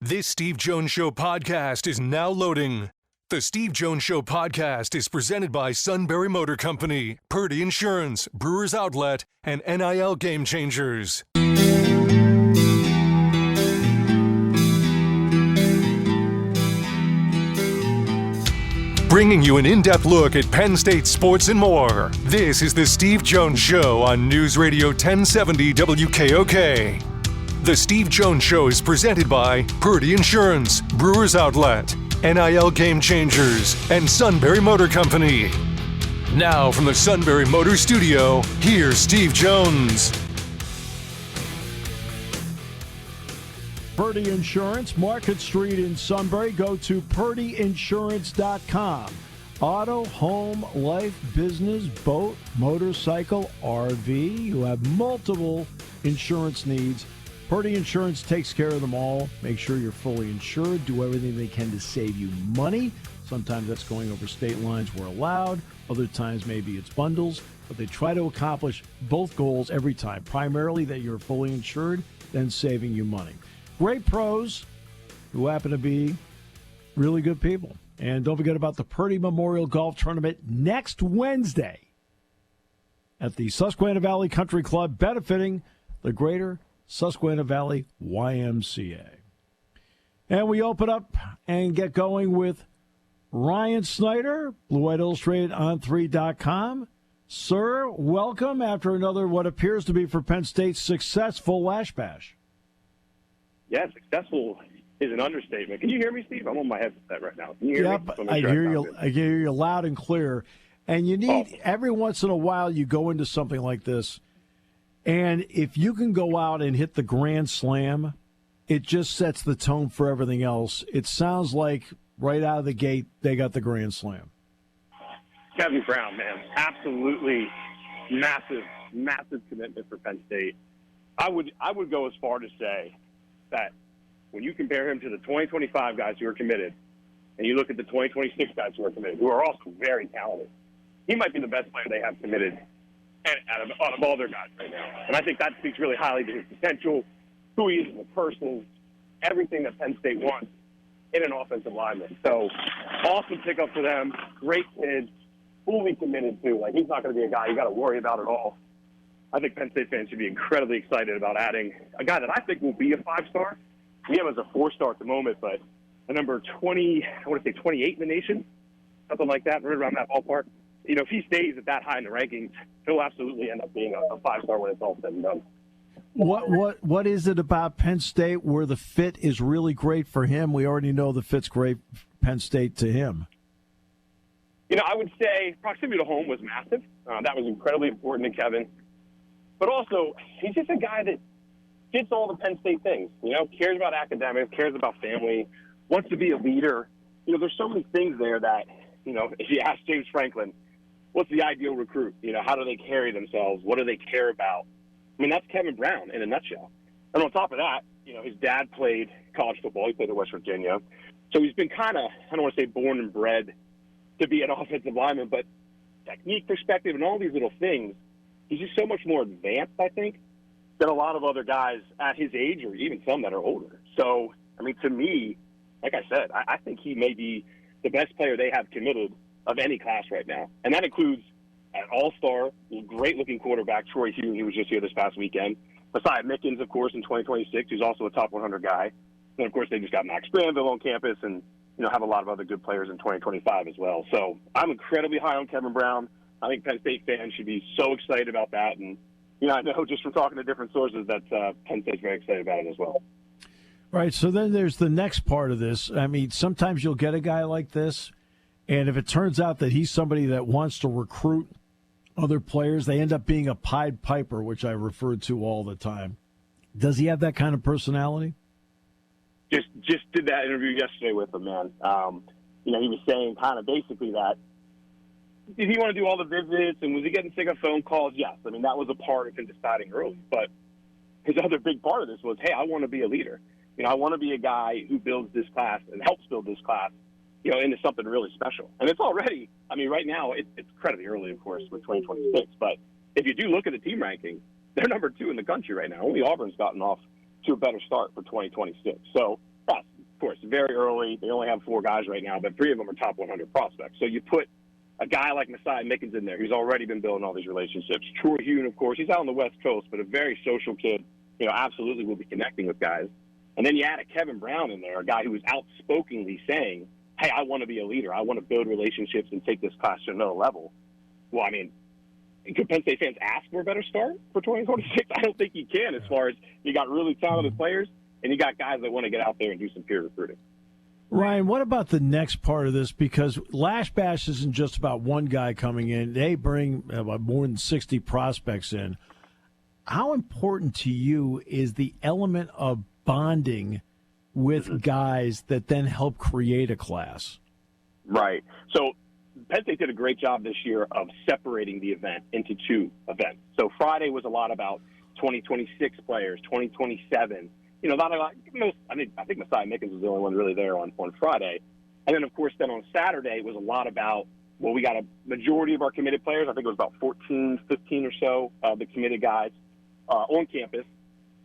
This Steve Jones Show podcast is now loading. The Steve Jones Show podcast is presented by Sunbury Motor Company, Purdy Insurance, Brewers Outlet, and NIL Game Changers. Bringing you an in-depth look at Penn State sports and more. This is the Steve Jones Show on News Radio 1070 WKOK. The Steve Jones Show is presented by Purdy Insurance, Brewers Outlet, NIL Game Changers, and Sunbury Motor Company. Now from the Sunbury Motor Studio, here's Steve Jones. Purdy Insurance, Market Street in Sunbury. Go to purdyinsurance.com. Auto, home, life, business, boat, motorcycle, RV. You have multiple insurance needs. Purdy Insurance takes care of them all. Make sure you're fully insured. Do everything they can to save you money. Sometimes that's going over state lines where allowed. Other times maybe it's bundles. But they try to accomplish both goals every time. Primarily that you're fully insured, then saving you money. Great pros who happen to be really good people. And don't forget about the Purdy Memorial Golf Tournament next Wednesday at the Susquehanna Valley Country Club, benefiting the Greater Susquehanna Valley YMCA. And we open up and get going with Ryan Snyder, Blue White Illustrated on 3.com. Sir, welcome after another what appears to be for Penn State successful Lasch Bash. Yeah, successful is an understatement. Can you hear me, Steve? I'm on my headset right now. Can you hear me? I hear you. I hear you loud and clear. And you need every once in a while you go into something like this, and if you can go out and hit the grand slam, it just sets the tone for everything else. It sounds like right out of the gate they got the grand slam. Kevin Brown, man, absolutely massive commitment for Penn State. I would go as far to say that when you compare him to the 2025 guys who are committed, and you look at the 2026 guys who are committed, who are also very talented, he might be the best player they have committed out of all their guys right now. And I think that speaks really highly to his potential, who he is as a person, everything that Penn State wants in an offensive lineman. So awesome pickup for them. Great kid, fully committed to. Like, he's not going to be a guy you got to worry about at all. I think Penn State fans should be incredibly excited about adding a guy that I think will be a 5-star. We have him as a 4-star at the moment, but a number 20, I want to say 28 in the nation, something like that, right around that ballpark. You know, if he stays at that high in the rankings, he'll absolutely end up being a 5-star when it's all said and done. What is it about Penn State where the fit is really great for him? We already know the fit's great, Penn State to him. You know, I would say proximity to home was massive. That was incredibly important to Kevin. But also, he's just a guy that fits all the Penn State things, you know, cares about academics, cares about family, wants to be a leader. You know, there's so many things there that, you know, if you ask James Franklin, what's the ideal recruit? You know, how do they carry themselves? What do they care about? I mean, that's Kevin Brown in a nutshell. And on top of that, you know, his dad played college football. He played at West Virginia. So he's been kind of, I don't want to say born and bred to be an offensive lineman, but technique perspective and all these little things, he's just so much more advanced, I think, than a lot of other guys at his age or even some that are older. So, I mean, to me, like I said, I think he may be the best player they have committed of any class right now. And that includes an all-star, great-looking quarterback, Troy Hughes, who was just here this past weekend. Messiah Mickens, of course, in 2026, who's also a top 100 guy. And, of course, they just got Max Granville on campus and, you know, have a lot of other good players in 2025 as well. So I'm incredibly high on Kevin Brown. I think Penn State fans should be so excited about that. And, you know, I know just from talking to different sources that Penn State's very excited about it as well. Right, so then there's the next part of this. I mean, sometimes you'll get a guy like this, and if it turns out that he's somebody that wants to recruit other players, they end up being a Pied Piper, which I refer to all the time. Does he have that kind of personality? Just did that interview yesterday with him, man. You know, he was saying kind of basically that, did he want to do all the visits, and was he getting sick of phone calls? Yes. I mean, that was a part of him deciding early. But his other big part of this was, hey, I want to be a leader. You know, I want to be a guy who builds this class and helps build this class, you know, into something really special. And it's already, I mean, right now, it's incredibly early, of course, with 2026. But if you do look at the team ranking, they're number 2 in the country right now. Only Auburn's gotten off to a better start for 2026. So, yes, course, very early. They only have 4 guys right now, but 3 of them are top 100 prospects. So you put a guy like Messiah Mickens in there, who's already been building all these relationships. Troy Hune, of course, he's out on the West Coast, but a very social kid, absolutely will be connecting with guys. And then you add a Kevin Brown in there, a guy who is outspokenly saying, hey, I want to be a leader. I want to build relationships and take this class to another level. Well, I mean, could Penn State fans ask for a better start for 2026? I don't think you can, as far as you got really talented players and you got guys that want to get out there and do some peer recruiting. Ryan, what about the next part of this? Because Lasch Bash isn't just about one guy coming in. They bring more than 60 prospects in. How important to you is the element of bonding with guys that then help create a class? Right. So Penn State did a great job this year of separating the event into 2 events. So Friday was a lot about 2026 players, 2027. Not a lot. I think Messiah Mickens was the only one really there on Friday. And then, of course, on Saturday it was a lot about, well, we got a majority of our committed players. I think it was about 14, 15 or so of the committed guys on campus.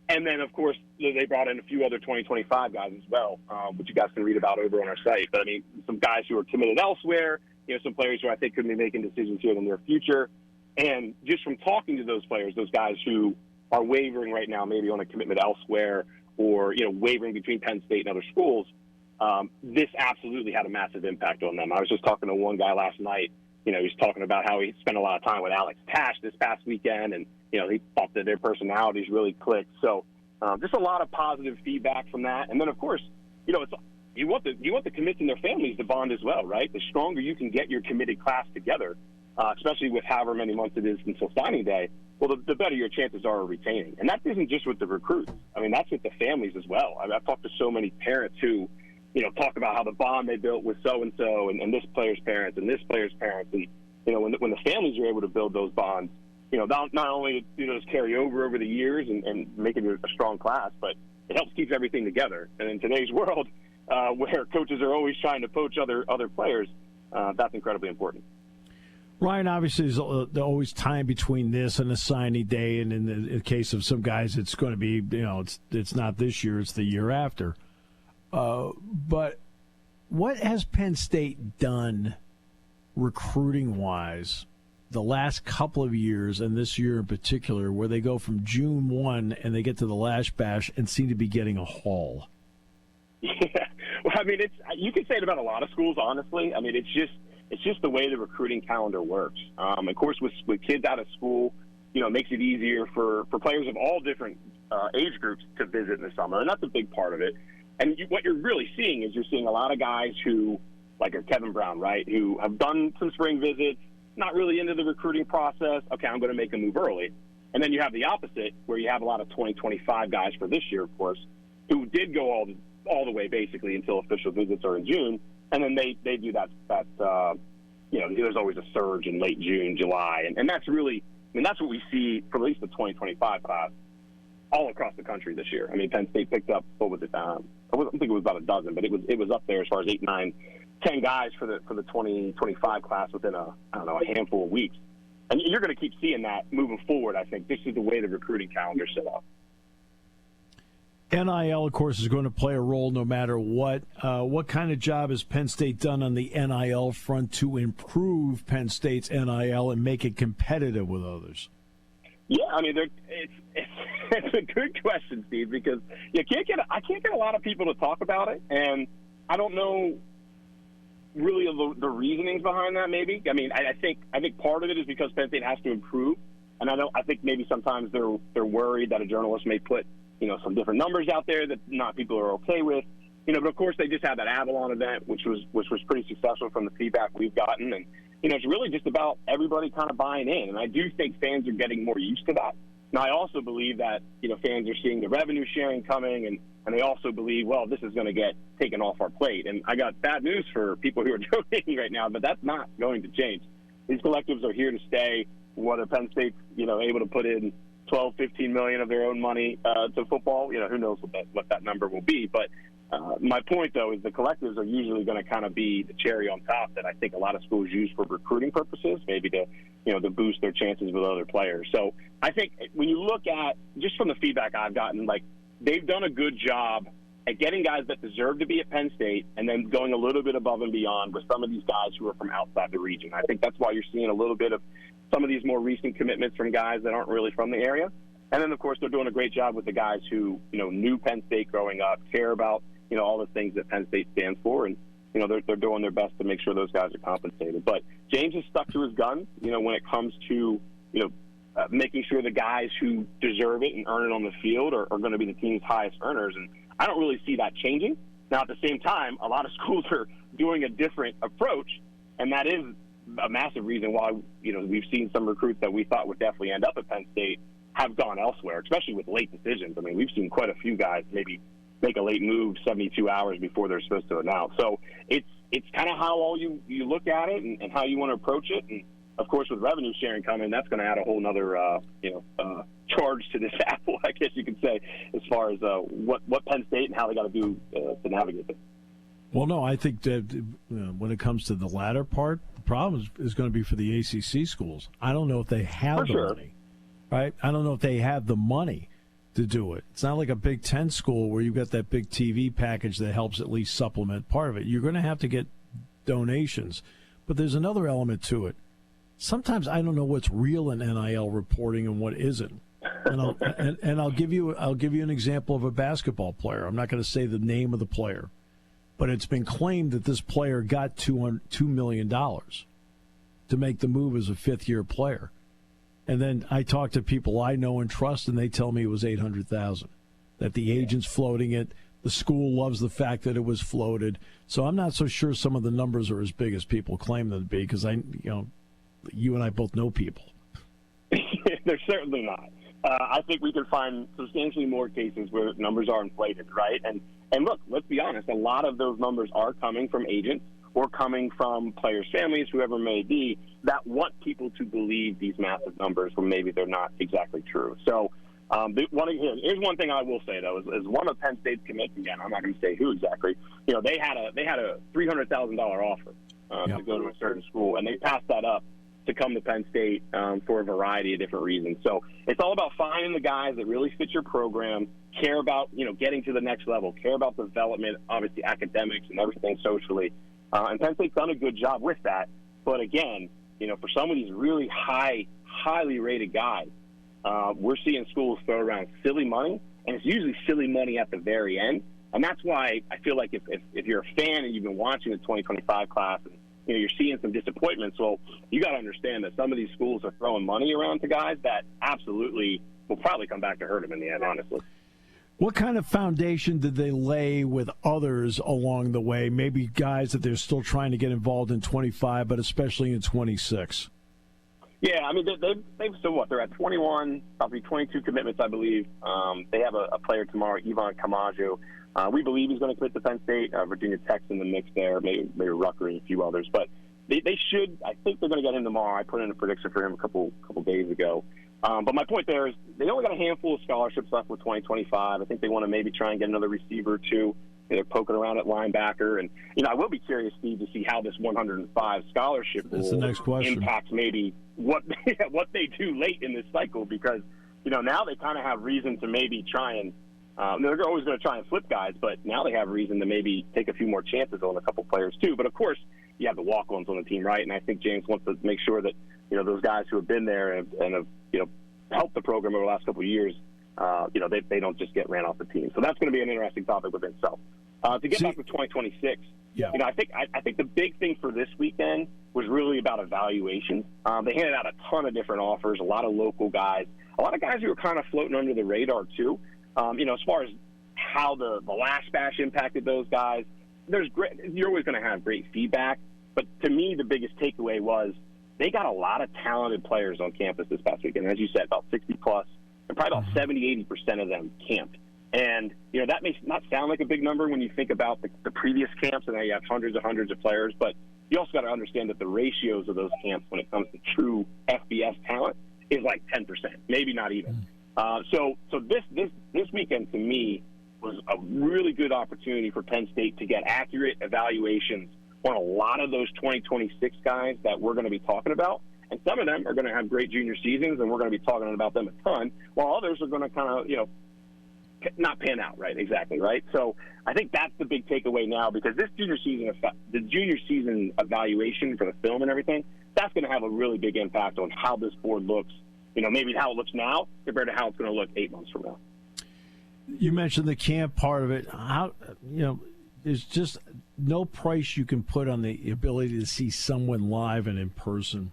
And then, of course, they brought in a few other 2025 guys as well, which you guys can read about over on our site. But, I mean, some guys who are committed elsewhere, some players who I think could be making decisions here in the near future. And just from talking to those players, those guys who are wavering right now, maybe on a commitment elsewhere, or, wavering between Penn State and other schools, this absolutely had a massive impact on them. I was just talking to one guy last night. He was talking about how he spent a lot of time with Alex Tash this past weekend, and, he thought that their personalities really clicked. So just a lot of positive feedback from that. And then, of course, it's you want the commits and their families to bond as well, right? The stronger you can get your committed class together, especially with however many months it is until signing day, well, the better your chances are of retaining. And that isn't just with the recruits. I mean, that's with the families as well. I've talked to so many parents who, talk about how the bond they built with so-and-so and this player's parents and this player's parents. And, when the families are able to build those bonds, not only do those carry over the years and make it a strong class, but it helps keep everything together. And in today's world, where coaches are always trying to poach other players, that's incredibly important. Ryan, obviously, there's always time between this and the signing day, and in the case of some guys, it's going to be, it's not this year, it's the year after. But what has Penn State done recruiting-wise the last couple of years, and this year in particular, where they go from June 1 and they get to the Lasch Bash and seem to be getting a haul? Yeah, well, I mean, you can say it about a lot of schools, honestly. I mean, it's just the way the recruiting calendar works. Of course, with kids out of school, it makes it easier for players of all different age groups to visit in the summer, and that's a big part of it. And what you're really seeing is you're seeing a lot of guys who, like a Kevin Brown, right, who have done some spring visits, not really into the recruiting process. Okay, I'm going to make a move early. And then you have the opposite, where you have a lot of 2025 guys for this year, of course, who did go all the way basically until official visits are in June. And then they do that there's always a surge in late June, July. And that's really, that's what we see for at least the 2025 class all across the country this year. I mean, Penn State picked up, what was it? I don't think it was about a dozen, but it was up there as far as 8, 9, 10 guys for the 2025 class within a handful of weeks. And you're going to keep seeing that moving forward, I think. This is the way the recruiting calendar is set up. NIL, of course, is going to play a role no matter what. What kind of job has Penn State done on the NIL front to improve Penn State's NIL and make it competitive with others? Yeah, I mean, it's a good question, Steve, because I can't get a lot of people to talk about it, and I don't know really the reasonings behind that. Maybe I think part of it is because Penn State has to improve, and I think maybe sometimes they're worried that a journalist may put some different numbers out there that not people are okay with. But of course they just had that Avalon event, which was pretty successful from the feedback we've gotten, and it's really just about everybody kind of buying in. And I do think fans are getting more used to that. Now, I also believe that, fans are seeing the revenue sharing coming, and they also believe, well, this is going to get taken off our plate. And I got bad news for people who are donating right now, but that's not going to change. These collectives are here to stay, whether Penn State's, able to put in 12, 15 million of their own money to football. Who knows what that number will be. But my point, though, is the collectives are usually going to kind of be the cherry on top that I think a lot of schools use for recruiting purposes, maybe to boost their chances with other players. So I think when you look at, just from the feedback I've gotten, like, they've done a good job at getting guys that deserve to be at Penn State and then going a little bit above and beyond with some of these guys who are from outside the region. I think that's why you're seeing a little bit of some of these more recent commitments from guys that aren't really from the area. And then, of course, they're doing a great job with the guys who, knew Penn State growing up, care about, all the things that Penn State stands for. And, they're doing their best to make sure those guys are compensated. But James has stuck to his guns, when it comes to, making sure the guys who deserve it and earn it on the field are going to be the team's highest earners. And I don't really see that changing. Now, at the same time, a lot of schools are doing a different approach, and that is a massive reason why, we've seen some recruits that we thought would definitely end up at Penn State have gone elsewhere, especially with late decisions. I mean, we've seen quite a few guys maybe make a late move 72 hours before they're supposed to announce. So it's kind of how all you look at it and how you want to approach it. And, of course, with revenue sharing coming, that's going to add a whole other, charge to this apple, I guess you could say, as far as what Penn State and how they got to do to navigate it. Well, no, I think that when it comes to the latter part, the problem is going to be for the ACC schools. I don't know if they have money, right? I don't know if they have the money to do it. It's not like a Big Ten school where you've got that big TV package that helps at least supplement part of it. You're going to have to get donations. But there's another element to it. Sometimes I don't know what's real in NIL reporting and what isn't. And I'll give you an example of a basketball player. I'm not going to say the name of the player, but it's been claimed that this player got $2 million to make the move as a fifth-year player. And then I talk to people I know and trust, and they tell me it was $800,000. That the agent's floating it. The school loves the fact that it was floated. So I'm not so sure some of the numbers are as big as people claim them to be, because you and I both know people. They're certainly not. I think we can find substantially more cases where numbers are inflated, right? And look, let's be honest, a lot of those numbers are coming from agents or coming from players' families, whoever it may be, that want people to believe these massive numbers when maybe they're not exactly true. So here's one thing I will say, though, is one of Penn State's commits, again, I'm not going to say who exactly, they had a $300,000 offer to go to a certain school, and they passed that up to come to Penn State for a variety of different reasons. So it's all about finding the guys that really fit your program, care about, getting to the next level, care about development, obviously academics and everything socially. And Penn State's done a good job with that. But again, for some of these really highly rated guys, we're seeing schools throw around silly money, and it's usually silly money at the very end. And that's why I feel like if you're a fan and you've been watching the 2025 class and you're seeing some disappointments, well, you got to understand that some of these schools are throwing money around to guys that absolutely will probably come back to hurt them in the end, honestly. What kind of foundation did they lay with others along the way? Maybe guys that they're still trying to get involved in 25, but especially in 26. Yeah, I mean, they've still what? They're at 21, probably 22 commitments, I believe. They have a player tomorrow, Ivan Camajo. We believe he's going to commit to Penn State. Virginia Tech's in the mix there, maybe Rutgers and a few others. But they should. I think they're going to get him tomorrow. I put in a prediction for him a couple days ago. But my point there is they only got a handful of scholarships left with 2025. I think they want to maybe try and get another receiver or two. They're poking around at linebacker. And, I will be curious, Steve, to see how this 105 scholarship rule impacts maybe what they do late in this cycle, because, now they kind of have reason to maybe try and they're always going to try and flip guys, but now they have reason to maybe take a few more chances on a couple players too. But, of course, you have the walk-ons on the team, right? And I think James wants to make sure that, those guys who have been there and have helped the program over the last couple of years, they don't just get ran off the team. So that's going to be an interesting topic within itself. To get back to 2026, I think the big thing for this weekend was really about evaluations. They handed out a ton of different offers, a lot of local guys, a lot of guys who were kind of floating under the radar too. As far as how the Lasch Bash impacted those guys, you're always going to have great feedback. But to me, the biggest takeaway was they got a lot of talented players on campus this past weekend. As you said, about 60+, and probably about 70-80% of them camped. And, that may not sound like a big number when you think about the previous camps, and now you have hundreds of players. But you also got to understand that the ratios of those camps when it comes to true FBS talent is like 10%, maybe not even. So this weekend, to me, was a really good opportunity for Penn State to get accurate evaluations on a lot of those 2026 guys that we're going to be talking about. And some of them are going to have great junior seasons, and we're going to be talking about them a ton, while others are going to kind of, not pan out, right? Exactly, right? So I think that's the big takeaway now, because this the junior season evaluation for the film and everything, that's going to have a really big impact on how this board looks, maybe how it looks now compared to how it's going to look 8 months from now. You mentioned the camp part of it. How, there's just no price you can put on the ability to see someone live and in person.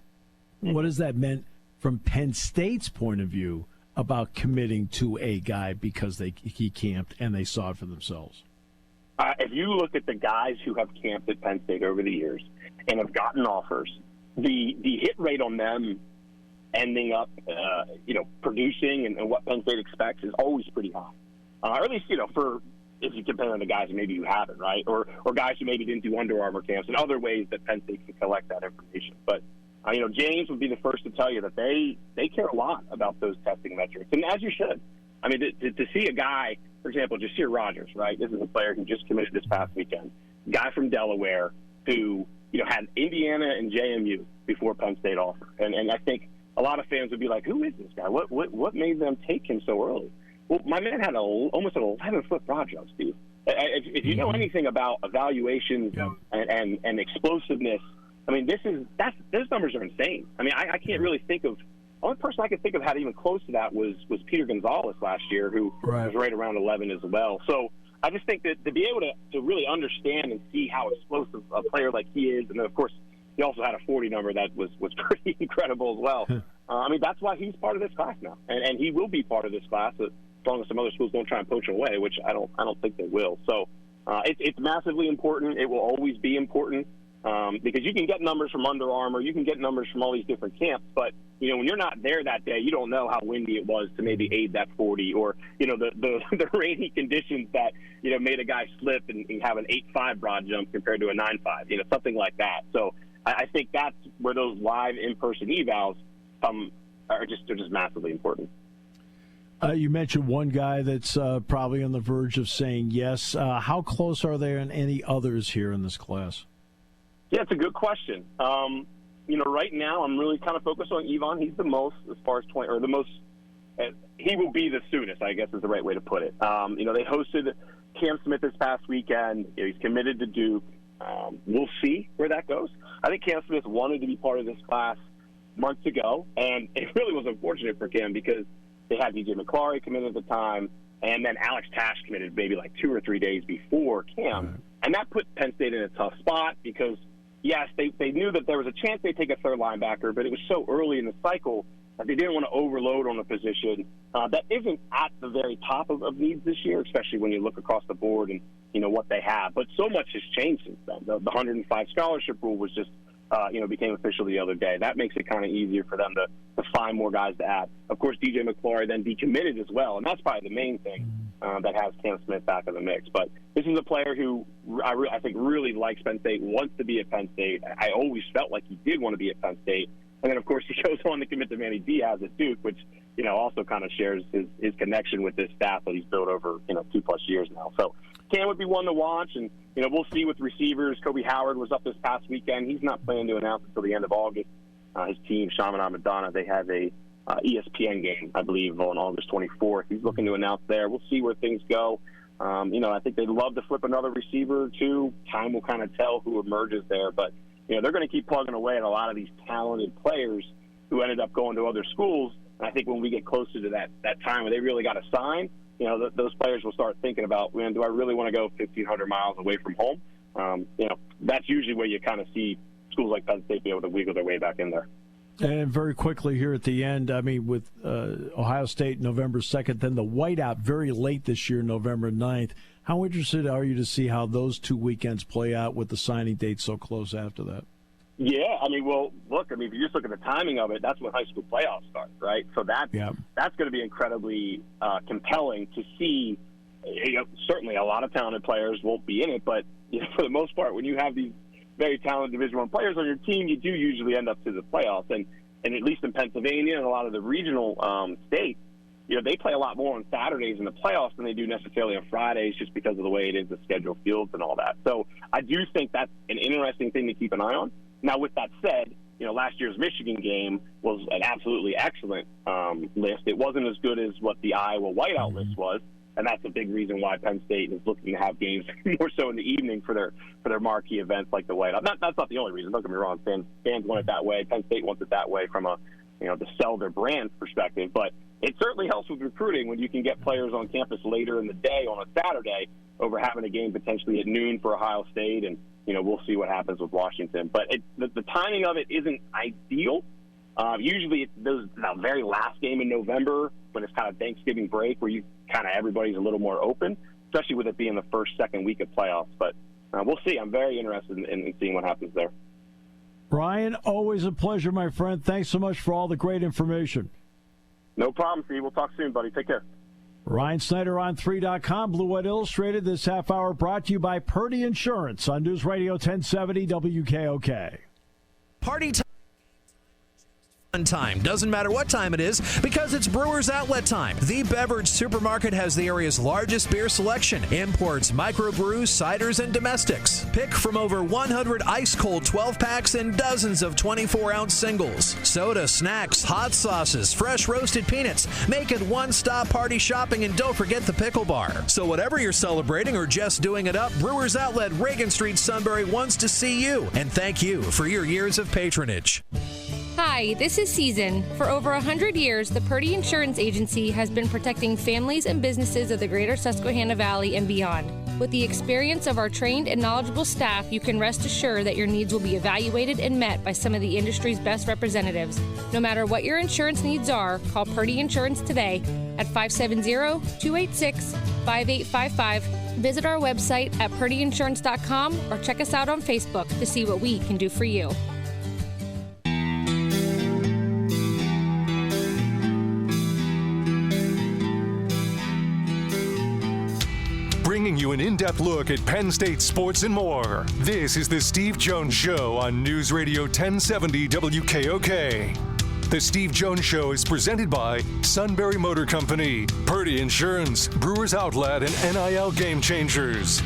What has that meant from Penn State's point of view about committing to a guy because he camped and they saw it for themselves? If you look at the guys who have camped at Penn State over the years and have gotten offers, the hit rate on them ending up, producing and what Penn State expects is always pretty high. Or at least, for if you compare them to guys who maybe you haven't, right? Or guys who maybe didn't do Under Armour camps and other ways that Penn State can collect that information. But, James would be the first to tell you that they care a lot about those testing metrics, and as you should. I mean, to see a guy, for example, Jasir Rogers, right? This is a player who just committed this past weekend. Guy from Delaware who, had Indiana and JMU before Penn State offer. And I think a lot of fans would be like, who is this guy? What made them take him so early? Well, my man had almost an 11-foot broad jump, Steve. If you know anything about evaluations and explosiveness, I mean, those numbers are insane. I mean, I can't really think of – the only person I could think of had even close to that was Peter Gonzalez last year, who was right around 11 as well. So I just think that to be able to really understand and see how explosive a player like he is, and then, of course, he also had a 40 number that was pretty incredible as well. I mean, that's why he's part of this class now, and he will be part of this class as long as some other schools don't try and poach him away, which I don't think they will. So it's massively important. It will always be important because you can get numbers from Under Armour, you can get numbers from all these different camps, but when you're not there that day, you don't know how windy it was to maybe aid that 40, or the rainy conditions that made a guy slip and have an 8.5 broad jump compared to a 9.5, something like that. So I think that's where those live in-person evals are just massively important. You mentioned one guy that's probably on the verge of saying yes. How close are there and any others here in this class? Yeah, it's a good question. Right now I'm really kind of focused on Yvonne. He's the most, as far as 20, or the most, he will be the soonest, I guess is the right way to put it. They hosted Cam Smith this past weekend. He's committed to Duke. We'll see where that goes. I think Cam Smith wanted to be part of this class months ago, and it really was unfortunate for Cam because they had DJ McClary committed at the time, and then Alex Tash committed maybe like 2 or 3 days before Cam. Right. And that put Penn State in a tough spot because, yes, they knew that there was a chance they'd take a third linebacker, but it was so early in the cycle that they didn't want to overload on a position that isn't at the very top of needs this year, especially when you look across the board and, what they have. But so much has changed since then. The 105 scholarship rule was just became official the other day. That makes it kind of easier for them to find more guys to add. Of course, DJ McClary then decommitted as well, and that's probably the main thing that has Cam Smith back in the mix. But this is a player who I think really likes Penn State, wants to be at Penn State. I always felt like he did want to be at Penn State. And then, of course, he goes on to commit to Manny Diaz at Duke, which, also kind of shares his connection with this staff that he's built over, 2+ years now. So Cam would be one to watch, and, we'll see with receivers. Kobe Howard was up this past weekend. He's not planning to announce until the end of August. His team, Shaman Amadana, they have a ESPN game, I believe, on August 24th. He's looking to announce there. We'll see where things go. I think they'd love to flip another receiver or two. Time will kind of tell who emerges there, but they're going to keep plugging away at a lot of these talented players who ended up going to other schools. And I think when we get closer to that time where they really got to sign, those players will start thinking about, man, do I really want to go 1,500 miles away from home? That's usually where you kind of see schools like Penn State be able to wiggle their way back in there. And very quickly here at the end, I mean, with Ohio State November 2nd, then the whiteout very late this year, November 9th. How interested are you to see how those 2 weekends play out with the signing date so close after that? Yeah, I mean, well, look, if you just look at the timing of it, that's when high school playoffs start, right? So that's going to be incredibly compelling to see. Certainly a lot of talented players won't be in it, but for the most part, when you have these very talented Division I players on your team, you do usually end up to the playoffs. And at least in Pennsylvania and a lot of the regional states, they play a lot more on Saturdays in the playoffs than they do necessarily on Fridays just because of the way it is, the schedule fields and all that. So I do think that's an interesting thing to keep an eye on. Now, with that said, last year's Michigan game was an absolutely excellent list. It wasn't as good as what the Iowa whiteout list was, and that's a big reason why Penn State is looking to have games more so in the evening for their marquee events like the White House. That's not the only reason. Don't get me wrong. Fans want it that way. Penn State wants it that way from a to sell their brand perspective. But it certainly helps with recruiting when you can get players on campus later in the day on a Saturday over having a game potentially at noon for Ohio State, and we'll see what happens with Washington. But the timing of it isn't ideal. Usually it's the very last game in November when it's kind of Thanksgiving break where everybody's a little more open, especially with it being the second week of playoffs. But we'll see. I'm very interested in seeing what happens there. Brian, always a pleasure, my friend. Thanks so much for all the great information. No problem, Steve. We'll talk soon, buddy. Take care. Ryan Snyder on 3.com, Blue White Illustrated. This half hour brought to you by Purdy Insurance on News Radio 1070 WKOK. Party time. Doesn't matter what time it is because it's Brewers Outlet time. The beverage supermarket has the area's largest beer selection, imports, microbrews, ciders, and domestics. Pick from over 100 ice-cold 12-packs and dozens of 24-ounce singles. Soda, snacks, hot sauces, fresh roasted peanuts. Make it one-stop party shopping, and don't forget the pickle bar. So whatever you're celebrating or just doing it up, Brewers Outlet, Reagan Street, Sunbury wants to see you. And thank you for your years of patronage. Hi, this is Season. For over 100 years, the Purdy Insurance Agency has been protecting families and businesses of the greater Susquehanna Valley and beyond. With the experience of our trained and knowledgeable staff, you can rest assured that your needs will be evaluated and met by some of the industry's best representatives. No matter what your insurance needs are, call Purdy Insurance today at 570-286-5855. Visit our website at purdyinsurance.com or check us out on Facebook to see what we can do for you. Bringing you an in-depth look at Penn State sports and more. This is the Steve Jones Show on News Radio 1070 WKOK. The Steve Jones Show is presented by Sunbury Motor Company, Purdy Insurance, Brewers Outlet, and NIL Game Changers.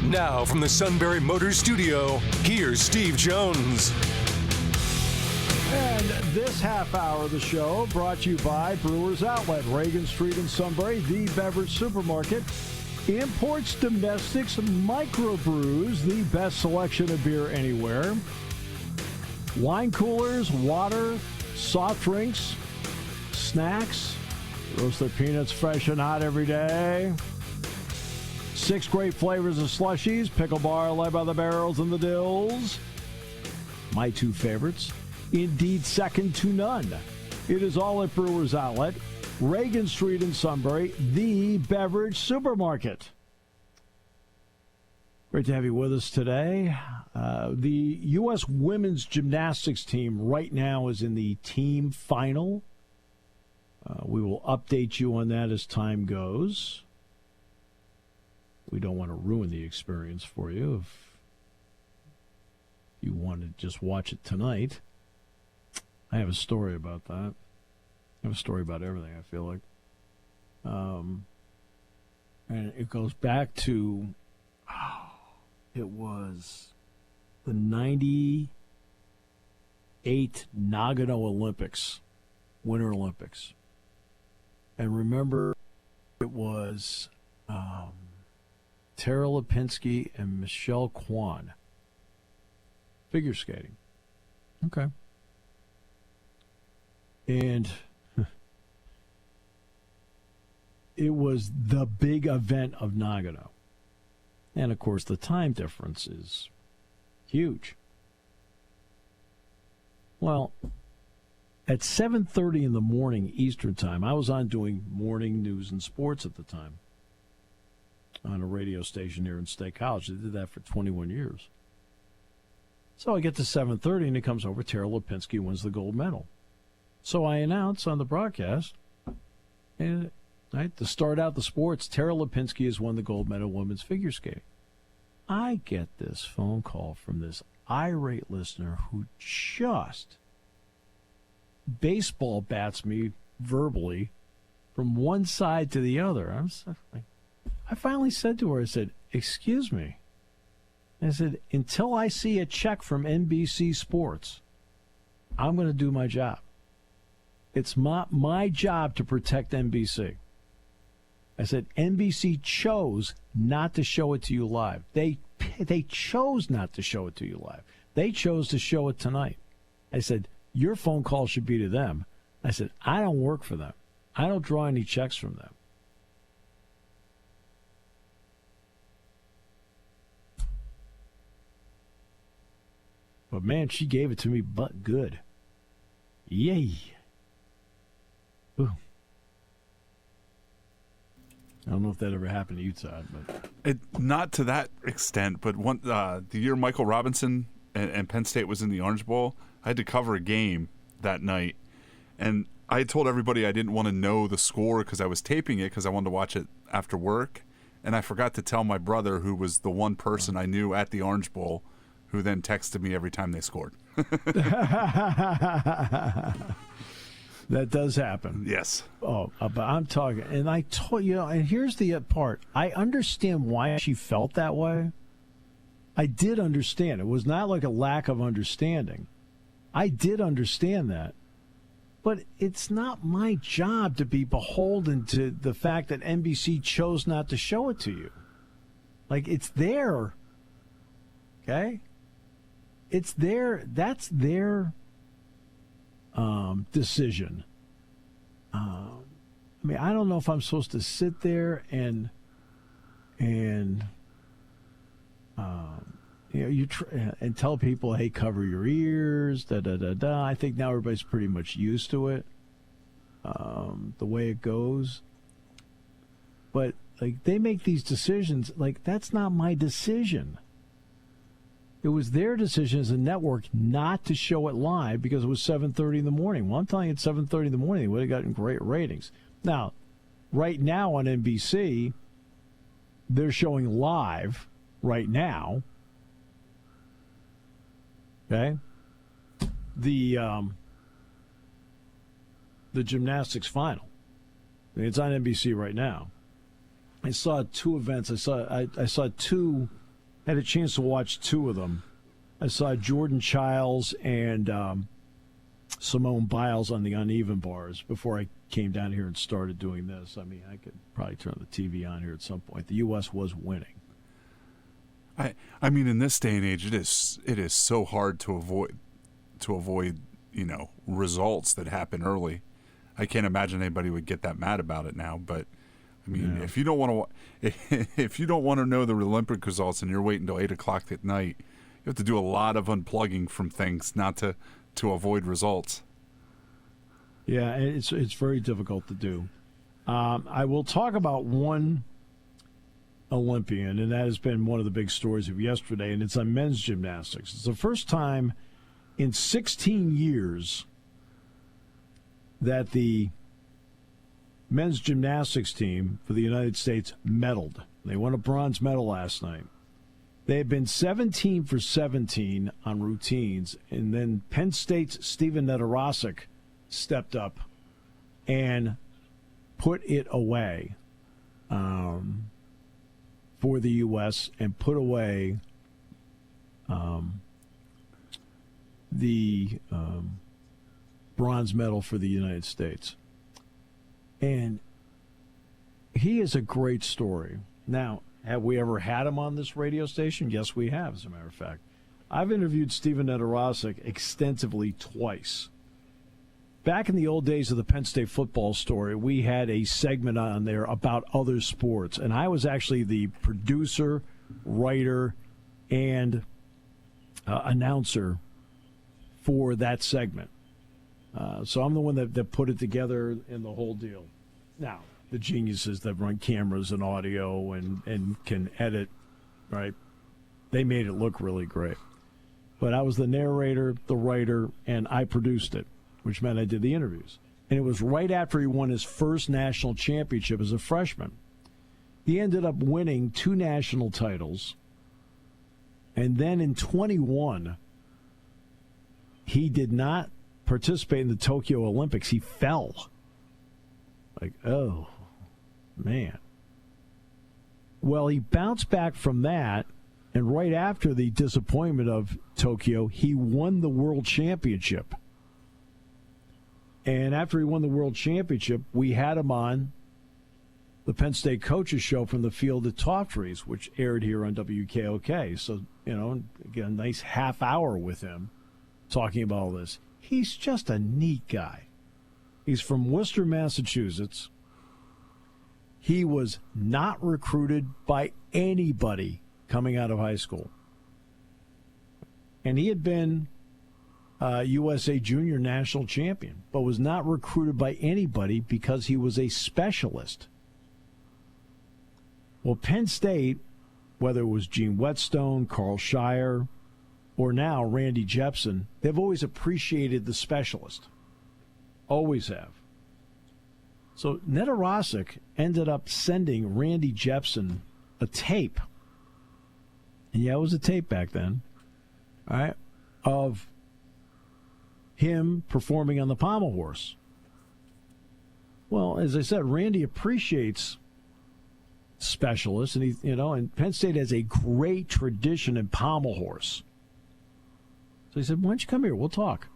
Now from the Sunbury Motors Studio, here's Steve Jones. And this half hour of the show brought to you by Brewers Outlet, Reagan Street in Sunbury, the beverage supermarket. Imports, domestics, microbrews, the best selection of beer anywhere. Wine coolers, water, soft drinks, snacks, roast their peanuts fresh and hot every day. 6 great flavors of slushies, pickle bar led by the barrels and the dills. My 2 favorites, indeed second to none. It is all at Brewers Outlet, Reagan Street in Sunbury, the beverage supermarket. Great to have you with us today. The U.S. women's gymnastics team right now is in the team final. We will update you on that as time goes. We don't want to ruin the experience for you if you want to just watch it tonight. I have a story about that. I have a story about everything, I feel like. And it goes back to, it was the 98 Nagano Olympics, Winter Olympics. And remember, it was Tara Lipinski and Michelle Kwan. Figure skating. Okay. And it was the big event of Nagano. And, of course, the time difference is huge. Well, at 7:30 in the morning Eastern Time, I was on doing morning news and sports at the time on a radio station here in State College. They did that for 21 years. So I get to 7:30, and it comes over, Tara Lipinski wins the gold medal. So I announce on the broadcast, and to start out the sports, Tara Lipinski has won the gold medal women's figure skating. I get this phone call from this irate listener who just baseball bats me verbally from one side to the other. I finally said to her, I said, "Excuse me." I said, "Until I see a check from NBC Sports, I'm going to do my job. It's my job to protect NBC." I said, NBC chose not to show it to you live. They chose not to show it to you live. They chose to show it tonight. I said, your phone call should be to them. I said, I don't work for them. I don't draw any checks from them. But, man, she gave it to me but good. Yay. Ooh. I don't know if that ever happened to you, Todd. But not to that extent, but the year Michael Robinson and Penn State was in the Orange Bowl, I had to cover a game that night. And I had told everybody I didn't want to know the score because I was taping it because I wanted to watch it after work. And I forgot to tell my brother, who was the one person I knew at the Orange Bowl, who then texted me every time they scored. That does happen. Yes. Oh, but I'm talking, and I told you, and here's the part. I understand why she felt that way. I did understand. It was not like a lack of understanding. I did understand that. But it's not my job to be beholden to the fact that NBC chose not to show it to you. Like, it's there. Okay? It's their, that's their decision. I mean, I don't know if I'm supposed to sit there and and tell people, hey, cover your ears, da-da-da-da. I think now everybody's pretty much used to it, the way it goes. But, like, they make these decisions. Like, that's not my decision. It was their decision as a network not to show it live because it was 7:30 in the morning. Well, I'm telling you, at 7:30 in the morning, they would have gotten great ratings. Now, right now on NBC, they're showing live right now. Okay? The gymnastics final. It's on NBC right now. I saw two events. I saw two. Had a chance to watch two of them. I saw Jordan Childs and Simone Biles on the uneven bars before I came down here and started doing this. I mean, I could probably turn the TV on here at some point. The U.S. was winning. I mean, in this day and age, it is so hard to avoid results that happen early. I can't imagine anybody would get that mad about it now, but. I mean, if you don't want to know the Olympic results and you're waiting until 8:00 at night, you have to do a lot of unplugging from things not to avoid results. Yeah, it's very difficult to do. I will talk about one Olympian, and that has been one of the big stories of yesterday, and it's on men's gymnastics. It's the first time in 16 years that the men's gymnastics team for the United States medaled. They won a bronze medal last night. They had been 17 for 17 on routines, and then Penn State's Stephen Nedoroscik stepped up and put it away for the U.S. and put away the bronze medal for the United States. And he is a great story. Now, have we ever had him on this radio station? Yes, we have, as a matter of fact. I've interviewed Stephen Nedoroscik extensively twice. Back in the old days of the Penn State football story, we had a segment on there about other sports, and I was actually the producer, writer, and announcer for that segment. So I'm the one that put it together in the whole deal. Now, the geniuses that run cameras and audio and can edit, right, they made it look really great. But I was the narrator, the writer, and I produced it, which meant I did the interviews. And it was right after he won his first national championship as a freshman. He ended up winning 2 national titles. And then in 21, he did not participate in the Tokyo Olympics. He fell. Like, oh, man. Well, he bounced back from that, and right after the disappointment of Tokyo, he won the world championship. And after he won the world championship, we had him on the Penn State coaches show from the field at Top Trees, which aired here on WKOK. So, again, a nice half hour with him talking about all this. He's just a neat guy. He's from Worcester, Massachusetts. He was not recruited by anybody coming out of high school. And he had been USA Junior National Champion, but was not recruited by anybody because he was a specialist. Well, Penn State, whether it was Gene Whetstone, Carl Shire, or now Randy Jepson, they've always appreciated the specialist. Always have. So Nedoroscik ended up sending Randy Jepson a tape. And yeah, it was a tape back then, all right, of him performing on the pommel horse. Well, as I said, Randy appreciates specialists, and and Penn State has a great tradition in pommel horse. So he said, "Why don't you come here? We'll talk."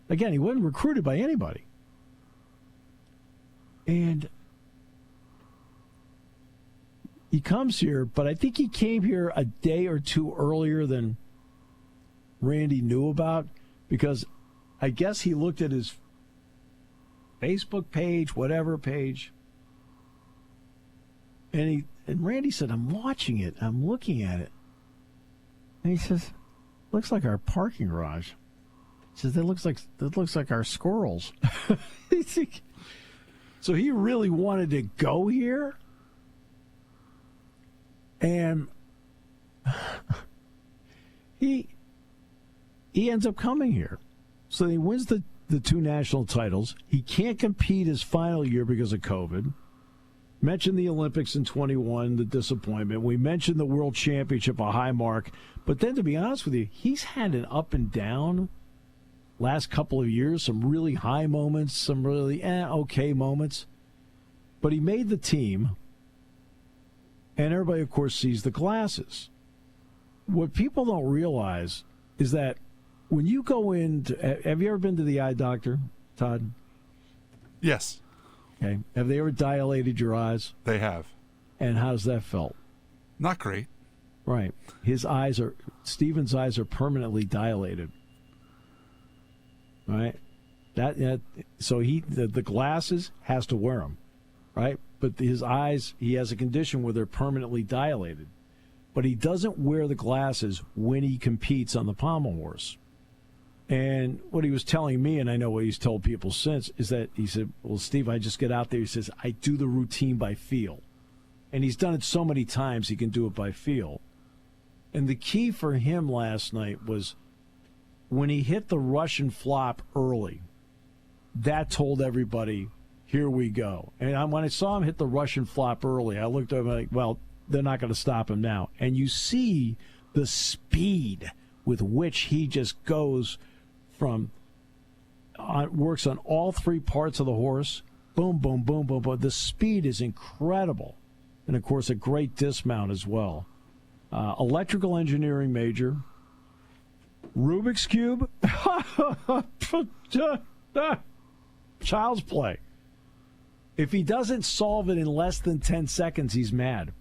Again, he wasn't recruited by anybody, and he comes here. But I think he came here a day or two earlier than Randy knew about, because I guess he looked at his Facebook page, whatever page. And Randy said, "I'm watching it. I'm looking at it." And he says, "Looks like our parking garage." He says, "That looks like our squirrels." So he really wanted to go here, and he ends up coming here. So he wins the two national titles. He can't compete his final year because of COVID. Mentioned the Olympics in 21, the disappointment. We mentioned the World Championship, a high mark. But then, to be honest with you, he's had an up and down last couple of years, some really high moments, some really okay moments. But he made the team, and everybody, of course, sees the glasses. What people don't realize is that when you go into, have you ever been to the eye doctor, Todd? Yes. Okay. Have they ever dilated your eyes? They have. And how's that felt? Not great. Right. Stephen's eyes are permanently dilated. Right? So the glasses has to wear them. Right? But his eyes, he has a condition where they're permanently dilated. But he doesn't wear the glasses when he competes on the pommel horse. And what he was telling me, and I know what he's told people since, is that he said, "Well, Steve, I just get out there." He says, "I do the routine by feel." And he's done it so many times he can do it by feel. And the key for him last night was when he hit the Russian flop early, that told everybody, here we go. And when I saw him hit the Russian flop early, I looked over like, well, they're not going to stop him now. And you see the speed with which he just goes works on all three parts of the horse. Boom, boom, boom, boom, boom. The speed is incredible. And, of course, a great dismount as well. Electrical engineering major. Rubik's Cube. Child's play. If he doesn't solve it in less than 10 seconds, he's mad.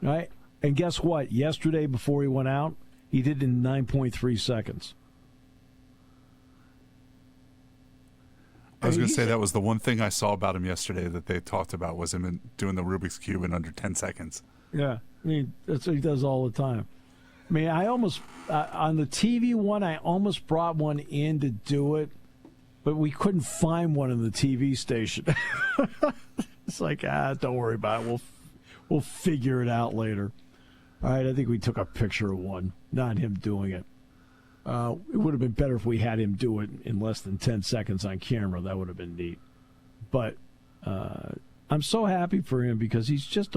Right? And guess what? Yesterday, before he went out, he did it in 9.3 seconds. I was going to say that was the one thing I saw about him yesterday that they talked about was him doing the Rubik's Cube in under 10 seconds. Yeah. I mean, that's what he does all the time. I mean, I almost, on the TV one, I almost brought one in to do it, but we couldn't find one in the TV station. It's like, don't worry about it. We'll figure it out later. All right, I think we took a picture of one, not him doing it. It would have been better if we had him do it in less than 10 seconds on camera. That would have been neat. But I'm so happy for him because he's just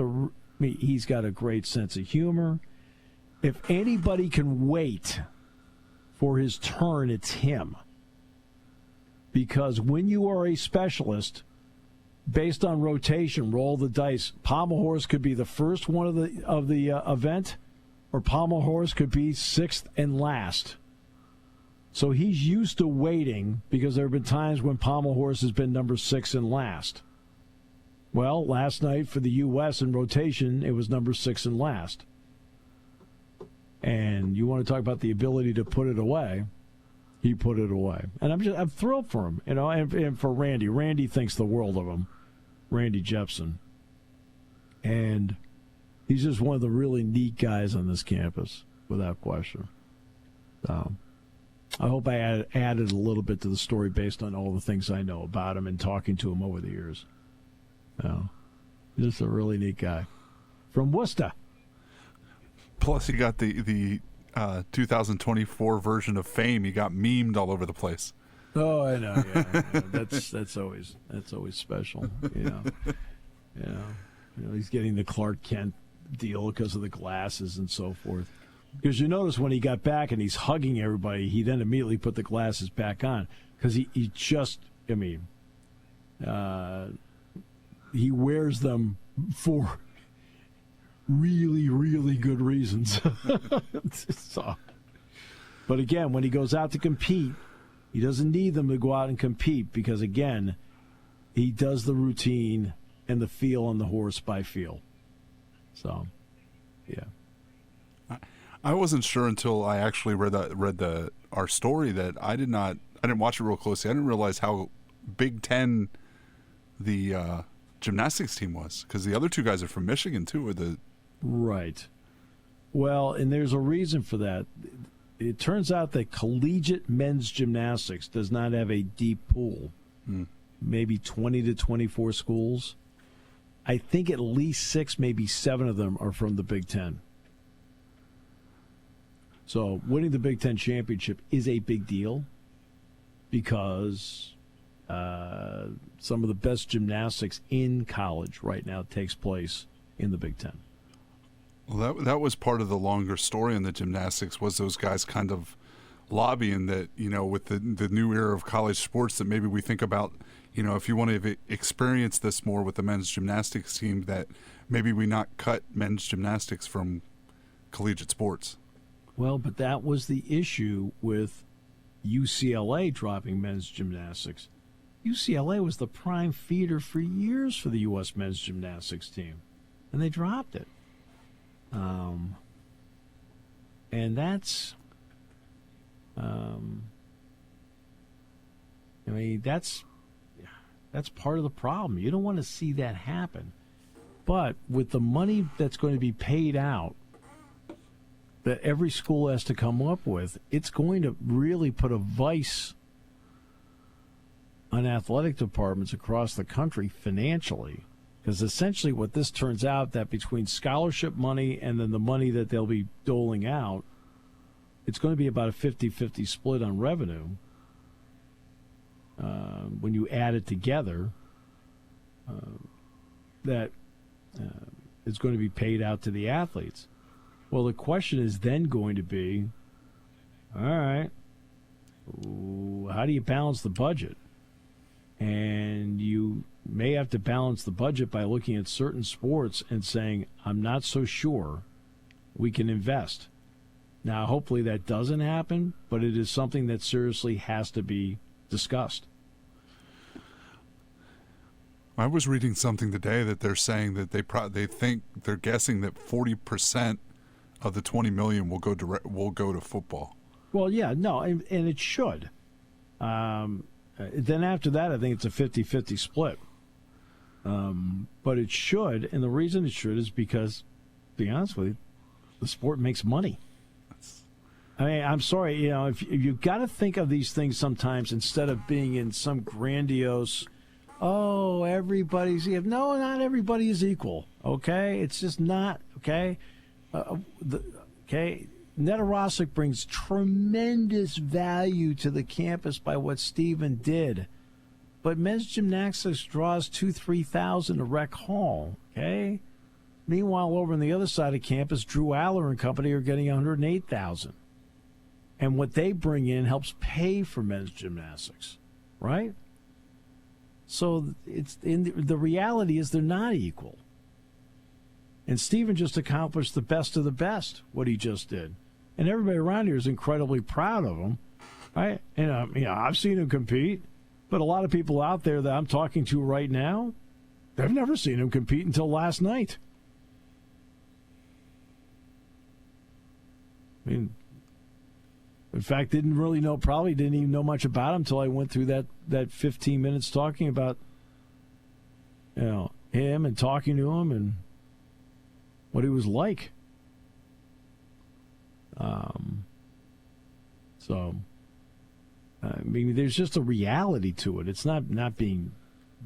he's got a great sense of humor. If anybody can wait for his turn, it's him. Because when you are a specialist, based on rotation, roll the dice. Pommel horse could be the first one of the event, or pommel horse could be sixth and last. So he's used to waiting because there have been times when pommel horse has been number 6 and last. Well, last night for the U.S. in rotation, it was number 6 and last. And you want to talk about the ability to put it away. He put it away. And I'm thrilled for him, and for Randy. Randy thinks the world of him, Randy Jepson. And he's just one of the really neat guys on this campus, without question. So I hope I added a little bit to the story based on all the things I know about him and talking to him over the years. Just a really neat guy. From Worcester. Plus, he got the 2024 version of Fame. He got memed all over the place. Oh, I know. Yeah, that's always special. He's getting the Clark Kent deal because of the glasses and so forth. Because you notice when he got back and he's hugging everybody, he then immediately put the glasses back on because he wears them for really, really good reasons. But again, when he goes out to compete, he doesn't need them to go out and compete because, again, he does the routine and the feel on the horse by feel. So, yeah. I wasn't sure until I actually read our story that I didn't watch it real closely. I didn't realize how Big Ten the gymnastics team was, because the other two guys are from Michigan too. Right. Well, and there's a reason for that. It turns out that collegiate men's gymnastics does not have a deep pool. Maybe 20 to 24 schools. I think at least 6, maybe 7 of them are from the Big Ten. So winning the Big Ten championship is a big deal because some of the best gymnastics in college right now takes place in the Big Ten. Well, that was part of the longer story in the gymnastics, was those guys kind of lobbying that, with the new era of college sports, that maybe we think about, if you want to experience this more with the men's gymnastics team, that maybe we not cut men's gymnastics from collegiate sports. Well, but that was the issue with UCLA dropping men's gymnastics. UCLA was the prime feeder for years for the U.S. men's gymnastics team, and they dropped it. And that's, that's part of the problem. You don't want to see that happen. But with the money that's going to be paid out that every school has to come up with, it's going to really put a vice on athletic departments across the country financially. Because essentially what this turns out, that between scholarship money and then the money that they'll be doling out, it's going to be about a 50-50 split on revenue when you add it together. That is going to be paid out to the athletes. Well, the question is then going to be, all right, how do you balance the budget? And you may have to balance the budget by looking at certain sports and saying, I'm not so sure we can invest. Now, hopefully that doesn't happen, but it is something that seriously has to be discussed. I was reading something today that they're saying that they're guessing that 40% of the $20 million will go to football. Well, yeah, no, and it should. Then after that, I think it's a 50-50 split. But it should, and the reason it should is because, to be honest with you, the sport makes money. I mean, I'm sorry, if you've got to think of these things sometimes instead of being in some grandiose, everybody's equal. No, not everybody is equal, okay? It's just not, okay? Nedoroscik brings tremendous value to the campus by what Stephen did. But men's gymnastics draws 2,000-3,000 to Rec Hall, okay? Meanwhile, over on the other side of campus, Drew Aller and company are getting 108,000. And what they bring in helps pay for men's gymnastics, right? So the reality is they're not equal. And Stephen just accomplished the best of the best, what he just did. And everybody around here is incredibly proud of him, right? And I've seen him compete, but a lot of people out there that I'm talking to right now, They've never seen him compete until last night. I mean, in fact, probably didn't even know much about him until I went through that 15 minutes talking about, him and talking to him and what he was like. There's just a reality to it. It's not being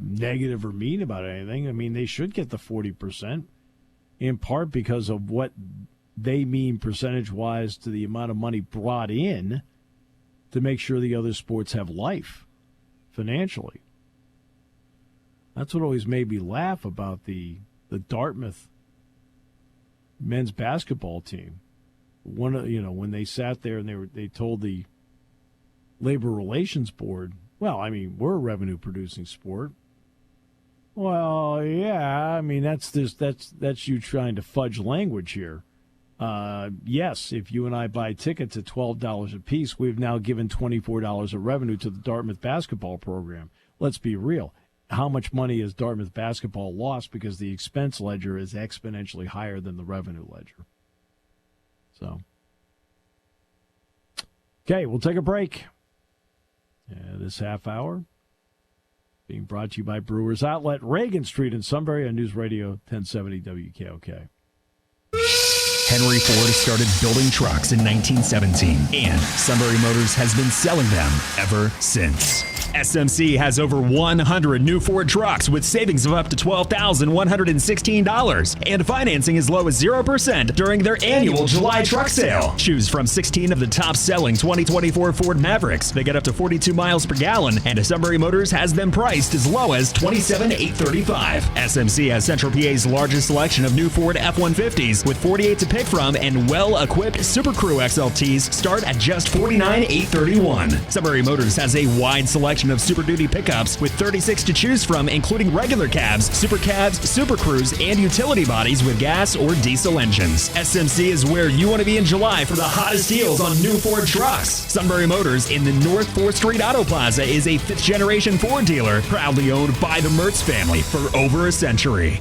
negative or mean about anything. I mean, they should get the 40%, in part because of what they mean percentage-wise to the amount of money brought in to make sure the other sports have life financially. That's what always made me laugh about the Dartmouth men's basketball team. When they sat there and they told the Labor Relations Board, well, I mean, we're a revenue-producing sport. Well, yeah, I mean, that's you trying to fudge language here. Yes, if you and I buy tickets at $12 a piece, we've now given $24 of revenue to the Dartmouth basketball program. Let's be real. How much money has Dartmouth basketball lost because the expense ledger is exponentially higher than the revenue ledger? So, okay, we'll take a break. This half hour being brought to you by Brewers Outlet, Reagan Street in Sunbury on News Radio 1070 WKOK. Henry Ford started building trucks in 1917, and Sunbury Motors has been selling them ever since. SMC has over 100 new Ford trucks with savings of up to $12,116 and financing as low as 0% during their annual July truck sale. Choose from 16 of the top-selling 2024 Ford Mavericks. They get up to 42 miles per gallon, and Sunbury Motors has them priced as low as $27,835. SMC has Central PA's largest selection of new Ford F-150s with 48 to pick from, and well-equipped Super Crew XLTs start at just $49,831. Sunbury Motors has a wide selection of Super Duty pickups with 36 to choose from, including regular cabs, super cabs, Super Crews, and utility bodies with gas or diesel engines. SMC is where you want to be in July for the hottest deals on new Ford trucks. Sunbury Motors in the North 4th Street Auto Plaza is a fifth-generation Ford dealer, proudly owned by the Mertz family for over a century.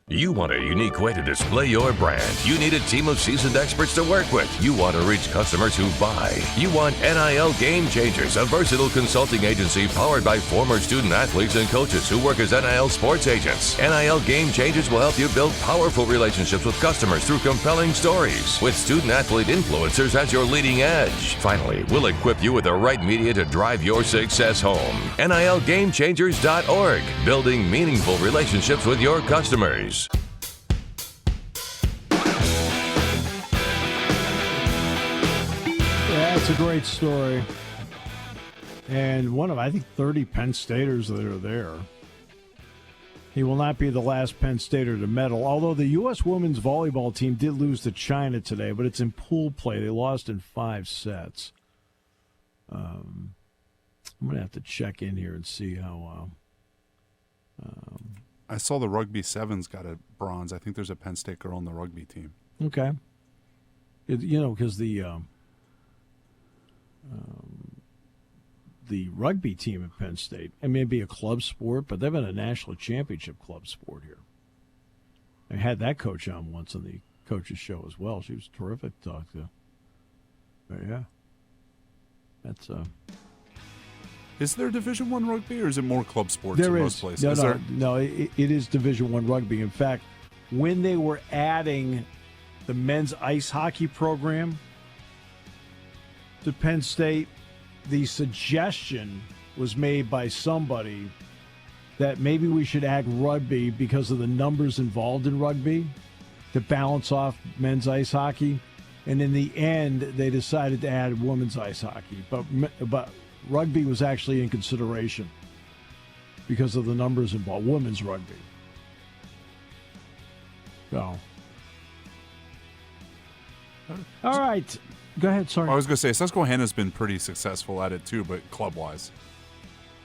You want a unique way to display your brand. You need a team of seasoned experts to work with. You want to reach customers who buy. You want NIL Game Changers, a versatile consulting agency powered by former student athletes and coaches who work as NIL sports agents. NIL Game Changers will help you build powerful relationships with customers through compelling stories, with student athlete influencers as your leading edge. Finally, we'll equip you with the right media to drive your success home. NILGameChangers.org, building meaningful relationships with your customers. It's a great story. And one of, I think, 30 Penn Staters that are there. He will not be the last Penn Stater to medal, although the U.S. women's volleyball team did lose to China today, but it's in pool play. They lost in 5 sets. I'm going to have to check in here and see how... I saw the rugby sevens got a bronze. I think there's a Penn State girl on the rugby team. Okay. Because the rugby team at Penn State, it may be a club sport, but they've been a national championship club sport here. I had that coach on once on the coach's show as well. She was terrific to talk to. But yeah. That's Is there Division I rugby, or is it more club sports in most places? No, it is Division I rugby. In fact, when they were adding the men's ice hockey program to Penn State, the suggestion was made by somebody that maybe we should add rugby because of the numbers involved in rugby to balance off men's ice hockey. And in the end, they decided to add women's ice hockey. But rugby was actually in consideration because of the numbers involved, women's rugby. So, all right. Go ahead, sorry. I was going to say, Susquehanna's been pretty successful at it too, but club-wise.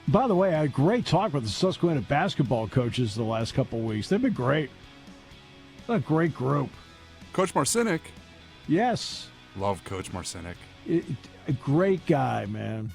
By the way, I had great talk with the Susquehanna basketball coaches the last couple of weeks. They've been great. A great group. Coach Marcinick. Yes. Love Coach Marcinick. A great guy, man.